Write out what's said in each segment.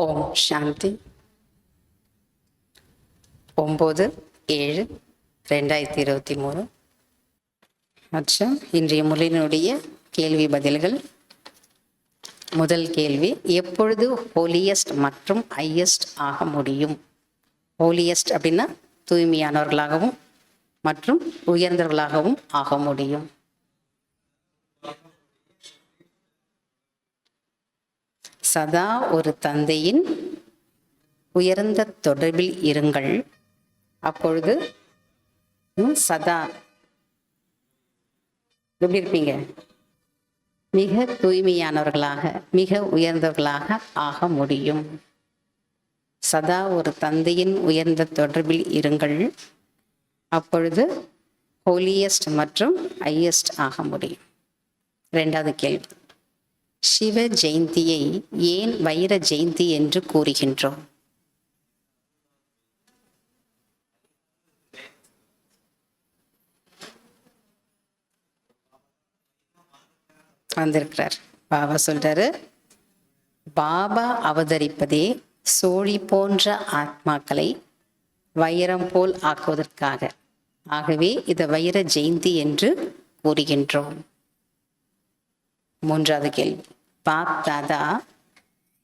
ஓம் சாந்தி. 9/7/2023. அச்சா, இன்றைய முரளியினுடைய கேள்வி பதில்கள். முதல் கேள்வி, எப்பொழுது ஹோலியஸ்ட் மற்றும் ஹையஸ்ட் ஆக முடியும்? ஹோலியஸ்ட் அப்படின்னா தூய்மையானவர்களாகவும் மற்றும் உயர்ந்தவர்களாகவும் ஆக முடியும். சதா ஒரு தந்தையின் உயர்ந்த தொடர்பில் இருங்கள். அப்பொழுது சதா எப்படி இருப்பீங்க? மிக தூய்மையானவர்களாக, மிக உயர்ந்தவர்களாக ஆக முடியும். சதா ஒரு தந்தையின் உயர்ந்த தொடர்பில் இருங்கள். அப்பொழுது ஹோலியஸ்ட் மற்றும் ஹையஸ்ட் ஆக முடியும். இரண்டாவது கேள்வி, சிவ ஜெயந்தியை ஏன் வைர ஜெயந்தி என்று கூறுகின்றோம்? வந்திருக்கிறார். பாபா சொல்றாரு, பாபா அவதரிப்பதே சோழி போன்ற ஆத்மாக்களை வைரம் போல் ஆக்குவதற்காக. ஆகவே இதை வைர ஜெயந்தி என்று கூறுகின்றோம். மூன்றாவது கேள்வி, பாப் தாதா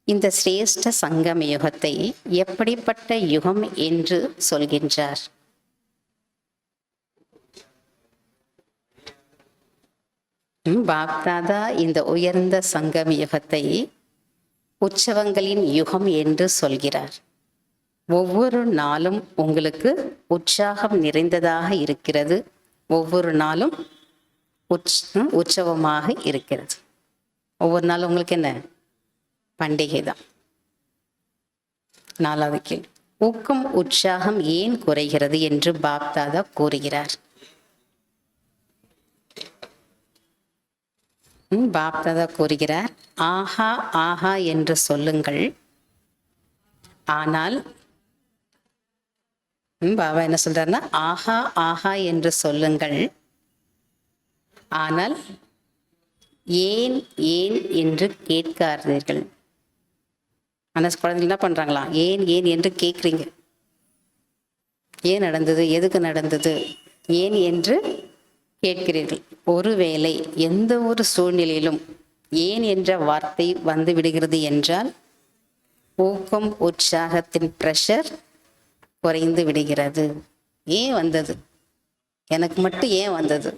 இந்த சிரேஷ்ட சங்கம யுகத்தை எப்படிப்பட்ட யுகம் என்று சொல்கின்றார்? பாப் தாதா இந்த உயர்ந்த சங்கம யுகத்தை உற்சவங்களின் யுகம் என்று சொல்கிறார். ஒவ்வொரு நாளும் உங்களுக்கு உற்சாகம் நிறைந்ததாக இருக்கிறது. ஒவ்வொரு நாளும் உற்சவமாக இருக்கிறது. ஒவ்வொரு நாளும் உங்களுக்கு என்ன பண்டிகை தான். நாலாவது கேள்வி, ஊக்கம் உற்சாகம் ஏன் குறைகிறது என்று பாப் தாதா கூறுகிறார்? பாப் தாதா கூறுகிறார், ஆஹா ஆஹா என்று சொல்லுங்கள். ஆனால் பாபா என்ன சொல்றாருன்னா, ஆஹா ஆஹா என்று சொல்லுங்கள், ஆனால் ஏன் ஏன் என்று கேட்காதீர்கள். ஆனால் குழந்தைங்க என்ன பண்றாங்களா? ஏன் ஏன் என்று கேட்குறீங்க. ஏன் நடந்தது, எதுக்கு நடந்தது, ஏன் என்று கேட்கிறீர்கள். ஒருவேளை எந்த ஒரு சூழ்நிலையிலும் ஏன் என்ற வார்த்தை வந்து விடுகிறது என்றால் ஊக்கம் உற்சாகத்தின் பிரஷர் குறைந்து விடுகிறது. ஏன் வந்தது, எனக்கு மட்டும் ஏன் வந்தது,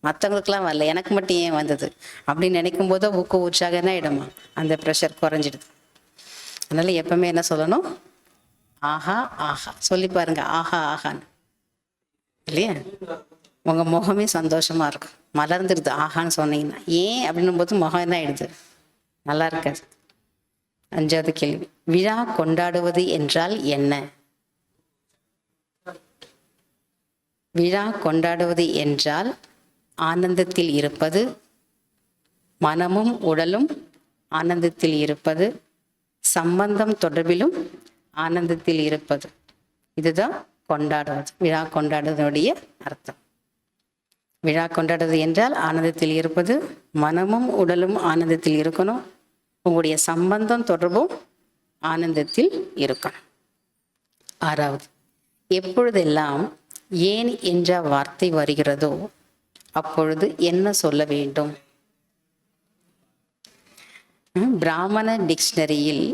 மற்றவங்களுக்கெல்லாம் வரல, எனக்கு மட்டும் ஏன் வந்தது அப்படின்னு நினைக்கும் போது ஊக்க உற்சாகம் என்ன ஆயிடுமா, அந்த ப்ரெஷர் குறைஞ்சிடுது. அதனால எப்பவுமே என்ன சொல்லணும்? ஆஹா ஆஹா சொல்லி பாருங்க. ஆஹா ஆஹான்னு இல்லையா, உங்க முகமே சந்தோஷமா இருக்கும், மலர்ந்துடுது. ஆஹான்னு சொன்னீங்கன்னா. ஏன் அப்படின்னும் போது முகம் என்ன ஆயிடுது, நல்லா இருக்காது. அஞ்சாவது கேள்வி, விழா கொண்டாடுவது என்றால் என்ன? விழா கொண்டாடுவது என்றால் ஆனந்தத்தில் இருப்பது, மனமும் உடலும் ஆனந்தத்தில் இருப்பது, சம்பந்தம் தொடர்பிலும் ஆனந்தத்தில் இருப்பது. இதுதான் கொண்டாடுவது, விழா கொண்டாடுவதனுடைய அர்த்தம். விழா கொண்டாடுவது என்றால் ஆனந்தத்தில் இருப்பது, மனமும் உடலும் ஆனந்தத்தில் இருக்கணும், உங்களுடைய சம்பந்தம் தொடர்பும் ஆனந்தத்தில் இருக்கணும். ஆறாவது, எப்பொழுதெல்லாம் ஏன் என்ற வார்த்தை வருகிறதோ அப்பொழுது என்ன சொல்ல வேண்டும்? பிராமண டிக்ஷனரியில்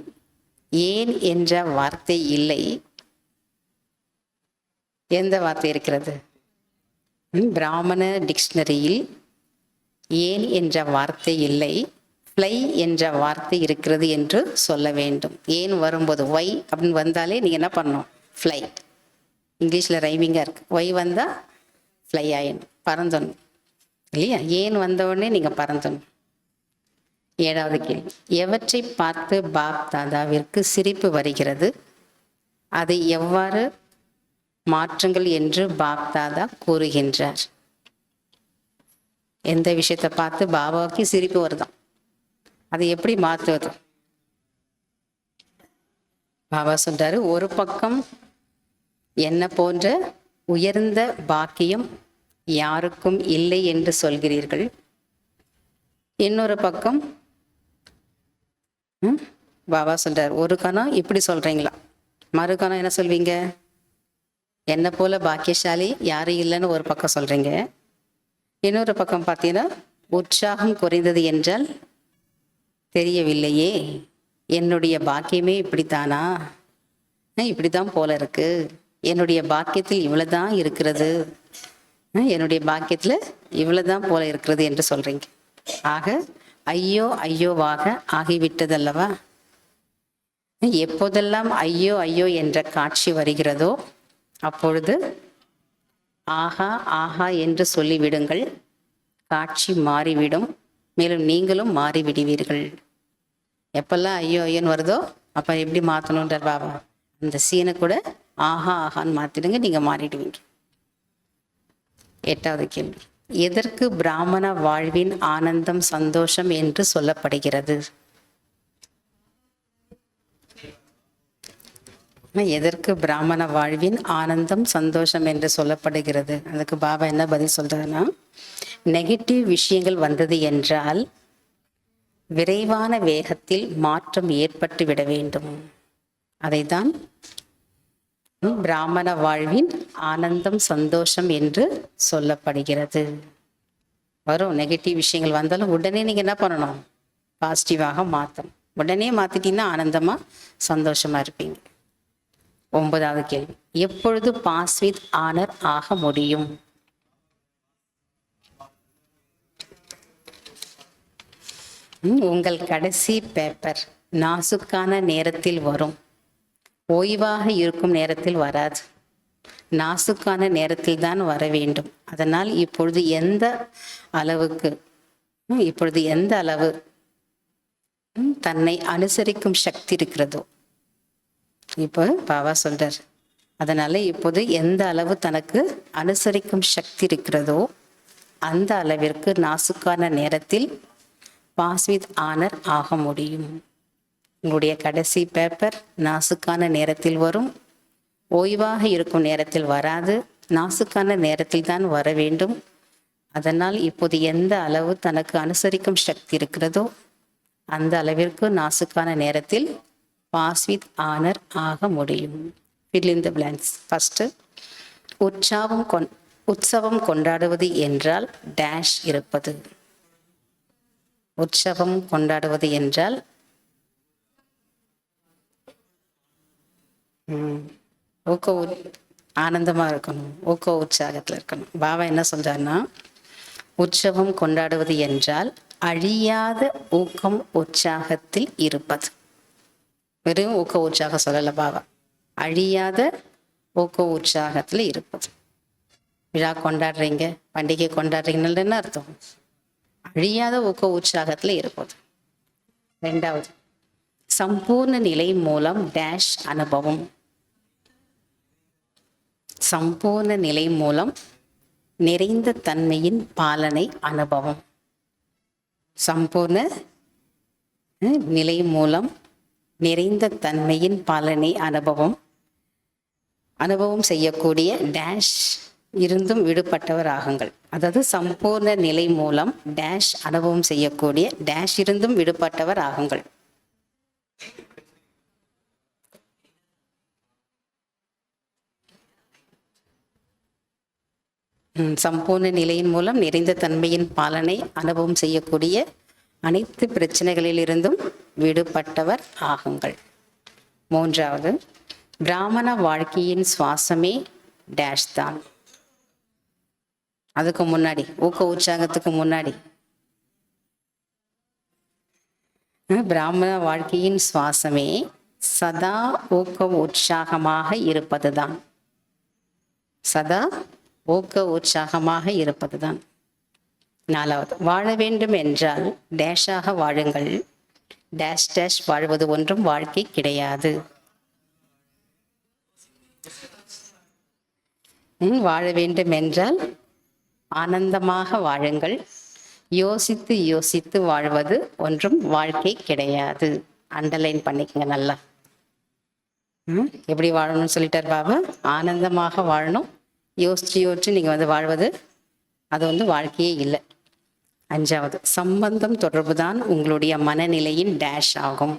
ஏன் என்ற வார்த்தை இல்லை. எந்த வார்த்தை இருக்கிறது? பிராமண டிக்ஷனரியில் ஏன் என்ற வார்த்தை இல்லை, ஃப்ளை என்ற வார்த்தை இருக்கிறது என்று சொல்ல வேண்டும். ஏன் வரும்போது ஒய் அப்படின்னு வந்தாலே நீங்கள் என்ன பண்ணணும்? ஃப்ளை. இங்கிலீஷில் ரைமிங்காக இருக்குது. ஒய் வந்தால் ஃப்ளை ஆயிடணும், பறந்துடணும் இல்லையா? ஏன் வந்தவுடனே நீங்கள் பறந்துடணும். ஏழாவது கேள்வி, எவற்றை பார்த்து பாப் தாதாவிற்கு சிரிப்பு வருகிறது, அதை எவ்வாறு மாற்றுங்கள் என்று பாப் தாதா கூறுகின்றார்? எந்த விஷயத்தை பார்த்து பாபாவுக்கு சிரிப்பு வருதான், அதை எப்படி மாற்றுவது? பாபா சொல்றாரு, ஒரு பக்கம் என்ன போன்ற உயர்ந்த பாக்கியம் யாருக்கும் இல்லை என்று சொல்கிறீர்கள், இன்னொரு பக்கம் பாபா சொல்றார், ஒரு கணம் இப்படி சொல்றீங்களா, மறு கணம் என்ன சொல்வீங்க? என்னை போல பாக்கியசாலி யாரும் இல்லைன்னு ஒரு பக்கம் சொல்றீங்க. இன்னொரு பக்கம் பார்த்தீங்கன்னா, உற்சாகம் குறைந்தது என்றால் தெரியவில்லையே, என்னுடைய பாக்கியமே இப்படித்தானா, இப்படித்தான் போல இருக்கு, என்னுடைய பாக்கியத்தில் இவ்வளவுதான் இருக்கிறது, என்னுடைய பாக்கியத்தில் இவ்வளவுதான் போல இருக்கிறது என்று சொல்றீங்க. ஆக ஐயோ ஐயோவாக ஆகிவிட்டதல்லவா? எப்போதெல்லாம் ஐயோ ஐயோ என்ற காட்சி வருகிறதோ அப்பொழுது ஆஹா ஆஹா என்று சொல்லிவிடுங்கள். காட்சி மாறிவிடும், மேலும் நீங்களும் மாறிவிடுவீர்கள். எப்பெல்லாம் ஐயோ ஐயோன்னு வருதோ அப்ப எப்படி மாற்றணுன்றார் பாபா, அந்த சீனை கூட ஆஹா ஆஹான்னு மாத்திடுங்க, நீங்க மாறிடுவீங்க. 8வது கேள்வி, எதற்கு பிராமண வாழ்வின் ஆனந்தம் சந்தோஷம் என்று சொல்லப்படுகிறது? எதற்கு பிராமண வாழ்வின் ஆனந்தம் சந்தோஷம் என்று சொல்லப்படுகிறது? அதுக்கு பாபா என்ன பதில் சொல்றாருன்னா, நெகட்டிவ் விஷயங்கள் வந்தது என்றால் விரைவான வேகத்தில் மாற்றம் ஏற்பட்டு விட வேண்டும். அதைத்தான் பிராமண வாழ்வின் ஆனந்தம் சந்தோஷம் என்று சொல்லப்படுகிறது. வரும் நெகட்டிவ் விஷயங்கள் வந்தாலும் உடனே நீங்க என்ன பண்ணணும்? பாசிட்டிவாக மாற்றணும். உடனே மாத்திட்டீங்கன்னா ஆனந்தமா சந்தோஷமா இருப்பீங்க. 9வது கேள்வி, எப்பொழுது பாஸ் வித் ஆனர் ஆக முடியும்? உங்கள் கடைசி பேப்பர் நாசுக்கான நேரத்தில் வரும், ஓய்வாக இருக்கும் நேரத்தில் வராது. நாசுக்கான நேரத்தில் தான் வர வேண்டும். அதனால் இப்பொழுது எந்த அளவு தன்னை அனுசரிக்கும் சக்தி இருக்கிறதோ, இப்போ பாபா சொல்றார், அதனால இப்போது எந்த அளவு தனக்கு அனுசரிக்கும் சக்தி இருக்கிறதோ அந்த அளவிற்கு நாசுக்கான நேரத்தில் பாஸ் வித் ஆனர் ஆக முடியும். உங்களுடைய கடைசி பேப்பர் நாசுக்கான நேரத்தில் வரும், ஓய்வாக இருக்கும் நேரத்தில் வராது, நாசுக்கான நேரத்தில் தான் வர வேண்டும். அதனால் இப்போது எந்த அளவு தனக்கு அனுசரிக்கும் சக்தி இருக்கிறதோ அந்த அளவிற்கு நாசுக்கான நேரத்தில் பாஸ் வித் ஆனர் ஆக முடியும். fill in the blanks. First, உற்சவம் கொண்டாடுவது என்றால் டேஷ் இருப்பது. உற்சவம் கொண்டாடுவது என்றால் ஆனந்தமா இருக்கணும், உற்சாகத்துல இருக்கணும். பாபா என்ன சொல்றாருன்னா, உற்சவம் கொண்டாடுவது என்றால் அழியாத ஊக்கம் உற்சாகத்தில் இருப்பது. வெறும் உற்சாகம் சொல்லல பாபா, அழியாத உற்சாகத்துல இருப்பது. விழா கொண்டாடுறீங்க, பண்டிகை கொண்டாடுறீங்கன்னு என்ன அர்த்தம்? அழியாத உற்சாகத்துல இருப்பது. 2வது, சம்பூர்ண நிலை மூலம் டேஷ் அனுபவம். சம்பூர்ண நிலை மூலம் நிறைந்த தன்மையின் பாலனை அனுபவம். சம்பூர்ண நிலை மூலம் நிறைந்த தன்மையின் பலனை அனுபவம் செய்யக்கூடிய டேஷ் இருந்தும் விடுபட்டவர் ஆகுங்கள். அதாவது சம்பூர்ண நிலை மூலம் டேஷ் அனுபவம் செய்யக்கூடிய டேஷ் இருந்தும் விடுபட்டவர் ஆகுங்கள். சம்பூர்ண நிலையின் மூலம் நிறைந்த தன்மையின் பாலனை அனுபவம் செய்யக்கூடிய அனைத்து பிரச்சனைகளில் இருந்தும் விடுபட்டவர் ஆகுங்கள். 3வது, பிராமண வாழ்க்கையின் சுவாசமே டேஷ் தான். அதுக்கு முன்னாடி உற்சாகத்துக்கு முன்னாடி பிராமண வாழ்க்கையின் சுவாசமே சதா உற்சாகமாக இருப்பதுதான். சதா உற்சாகமாக இருப்பதுதான். 4வது, வாழ வேண்டும் என்றால் டேஷாக வாழுங்கள். டேஷ் டேஷ் வாழ்வது ஒன்றும் வாழ்க்கை கிடையாது. வாழ வேண்டும் என்றால் ஆனந்தமாக வாழுங்கள். யோசித்து யோசித்து வாழ்வது ஒன்றும் வாழ்க்கை கிடையாது. அண்டர்லைன் பண்ணிக்கங்க நல்லா. எப்படி வாழணும்னு சொல்லிட்டார் பாபா. ஆனந்தமாக வாழணும். யோசிச்சு யோசிச்சு நீங்க வாழ்வது அது வாழ்க்கையே இல்லை. 5வது, சம்பந்தம் தொடர்புதான் உங்களுடைய மனநிலையின் டேஷ் ஆகும்.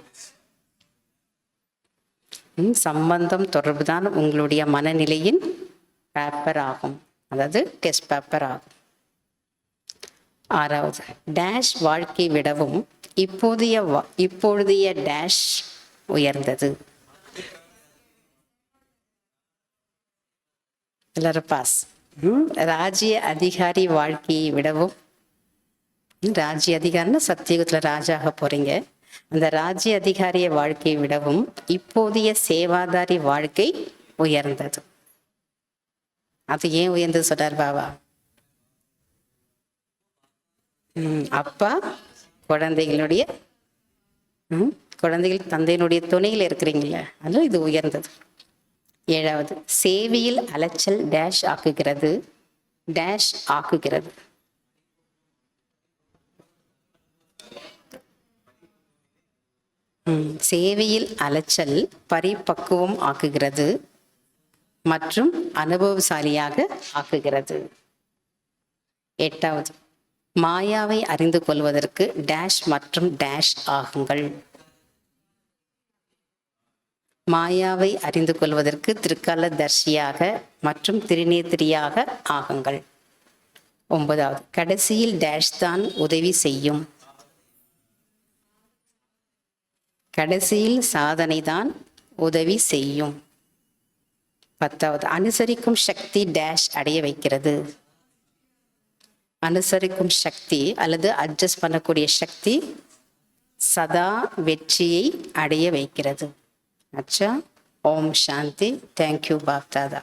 சம்பந்தம் தொடர்பு தான் உங்களுடைய மனநிலையின் பேப்பர் ஆகும், அதாவது டெஸ்ட் பேப்பர் ஆகும். 6வது, டேஷ் வாழ்க்கை விடவும் இப்பொழுதைய டேஷ் உயர்ந்தது. எல்லாரும் பாஸ். ராஜ்ய அதிகாரி வாழ்க்கையை விடவும், ராஜ்ய அதிகாரின்னா சத்தியுகத்தில் ராஜாக போறீங்க, அந்த ராஜ்ய அதிகாரிய வாழ்க்கையை விடவும் இப்போதைய சேவாதாரி வாழ்க்கை உயர்ந்தது. அது ஏன் உயர்ந்தது சொல்றார் பாபா? அப்பா குழந்தைகள் தந்தையினுடைய துணையில் இருக்கிறீங்கள, அது இது உயர்ந்தது. 7வது, சேவையில் அலைச்சல் டேஷ் ஆக்குகிறது, டேஷ் ஆக்குகிறது. சேவையில் அலைச்சல் பரிபக்குவம் ஆக்குகிறது மற்றும் அனுபவசாலியாக ஆக்குகிறது. 8வது, மாயாவை அறிந்து கொள்வதற்கு டேஷ் மற்றும் டேஷ் ஆகுங்கள். மாயாவை அறிந்து கொள்வதற்கு திரிகால தர்ஷியாக மற்றும் திரிநேத்திரியாக ஆகுங்கள். 9வது, கடைசியில் டேஷ் தான் உதவி செய்யும், கடைசியில் சாதனை தான் உதவி செய்யும். 10வது, அனுசரிக்கும் சக்தி டேஷ் அடைய வைக்கிறது. அனுசரிக்கும் சக்தி அல்லது அட்ஜஸ்ட் பண்ணக்கூடிய சக்தி சதா வெற்றியை அடைய வைக்கிறது. அச்சா. ஓம் சாந்தி. தேங்க்யூ பாப்தாதா.